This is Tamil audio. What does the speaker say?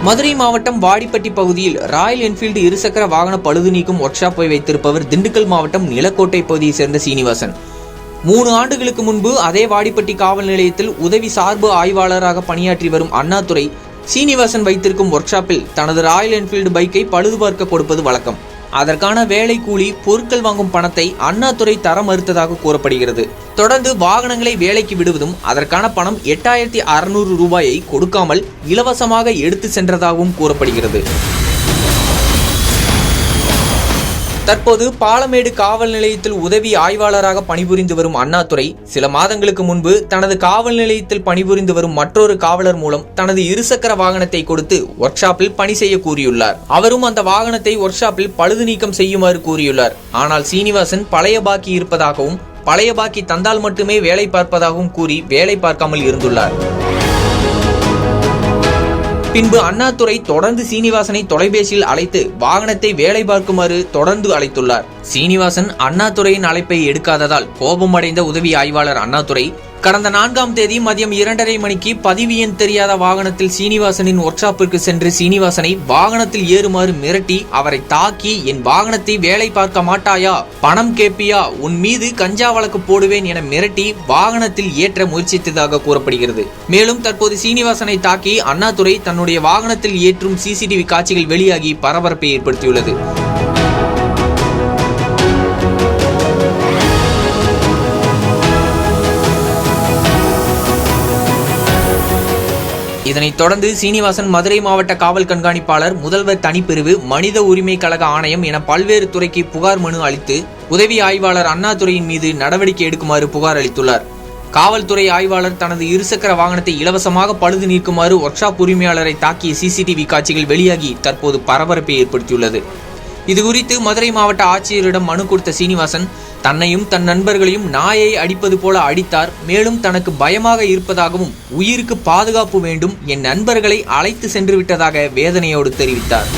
மதுரை மாவட்டம் வாடிப்பட்டி பகுதியில் ராயல் என்ஃபீல்டு இருசக்கர வாகன பழுது நீக்கும் ஒர்க் ஷாப்பை வைத்திருப்பவர் திண்டுக்கல் மாவட்டம் நிலக்கோட்டை பகுதியை சேர்ந்த சீனிவாசன். 3 ஆண்டுகளுக்கு முன்பு அதே வாடிப்பட்டி காவல் நிலையத்தில் உதவி சார்பு ஆய்வாளராக பணியாற்றி வரும் அண்ணாதுரை சீனிவாசன் வைத்திருக்கும் ஒர்க் ஷாப்பில் தனது ராயல் என்ஃபீல்டு பைக்கை பழுது பார்க்க கொடுப்பது வழக்கம். அதற்கான வேலை கூலி, பொருட்கள் வாங்கும் பணத்தை அண்ணாதுரை தர மறுத்ததாக கூறப்படுகிறது. தொடர்ந்து வாகனங்களை வேலைக்கு விடுவதும் அதற்கான பணம் 8600 ரூபாயை கொடுக்காமல் இலவசமாக எடுத்து சென்றதாகவும் கூறப்படுகிறது. தற்போது பாலமேடு காவல் நிலையத்தில் உதவி ஆய்வாளராக பணிபுரிந்து வரும் அண்ணாதுரை சில மாதங்களுக்கு முன்பு தனது காவல் நிலையத்தில் பணிபுரிந்து வரும் மற்றொரு காவலர் மூலம் தனது இருசக்கர வாகனத்தை கொடுத்து ஒர்க் ஷாப்பில் பணி செய்ய கூறியுள்ளார். அவரும் அந்த வாகனத்தை ஒர்க் ஷாப்பில் பழுது நீக்கம் செய்யுமாறு கூறியுள்ளார். ஆனால் சீனிவாசன் பழைய பாக்கி இருப்பதாகவும் பழைய பாக்கி தந்தால் மட்டுமே வேலை பார்ப்பதாகவும் கூறி வேலை பார்க்காமல் இருந்துள்ளார். பின்பு அண்ணாதுரை தொடர்ந்து சீனிவாசனை தொலைபேசியில் அழைத்து வாகனத்தை வேலை பார்க்குமாறு தொடர்ந்து அழைத்துள்ளார். சீனிவாசன் அண்ணாதுரையின் அழைப்பை எடுக்காததால் கோபமடைந்த உதவி ஆய்வாளர் அண்ணாதுரை கடந்த 4ஆம் தேதி மதியம் 2:30 மணிக்கு பதிவு எண் தெரியாத வாகனத்தில் சீனிவாசனின் ஒர்க் ஷாப்பிற்கு சென்று சீனிவாசனை வாகனத்தில் ஏறுமாறு மிரட்டி அவரை தாக்கி, என் வாகனத்தை வேலை பார்க்க மாட்டாயா, பணம் கேட்பியா, உன் மீது கஞ்சா வழக்கு போடுவேன் என மிரட்டி வாகனத்தில் ஏற்ற முயற்சித்ததாக கூறப்படுகிறது. மேலும் தற்போது சீனிவாசனை தாக்கி அண்ணாதுரை தன்னுடைய வாகனத்தில் ஏற்றும் சிசிடிவி காட்சிகள் வெளியாகி பரபரப்பை ஏற்படுத்தியுள்ளது. இதனைத் தொடர்ந்து சீனிவாசன் மதுரை மாவட்ட காவல் கண்காணிப்பாளர், முதல்வர் தனிப்பிரிவு, மனித உரிமை கழக ஆணையம் என பல்வேறு துறைக்கு புகார் மனு அளித்து உதவி ஆய்வாளர் அண்ணாதுரையின் மீது நடவடிக்கை எடுக்குமாறு புகார் அளித்துள்ளார். காவல்துறை ஆய்வாளர் தனது இருசக்கர வாகனத்தை இலவசமாக பழுது நீக்குமாறு ஒர்க் ஷாப் உரிமையாளரை தாக்கிய சிசிடிவி காட்சிகள் வெளியாகி தற்போது பரபரப்பை ஏற்படுத்தியுள்ளது. இதுகுறித்து மதுரை மாவட்ட ஆட்சியரிடம் மனு கொடுத்த சீனிவாசன் தன்னையும் தன் நண்பர்களையும் நாயை அடிப்பது போல அடித்தார். மேலும் தனக்கு பயமாக இருப்பதாகவும் உயிருக்கு பாதுகாப்பு வேண்டும், என் நண்பர்களை அழைத்து சென்று விட்டதாக வேதனையோடு தெரிவித்தார்.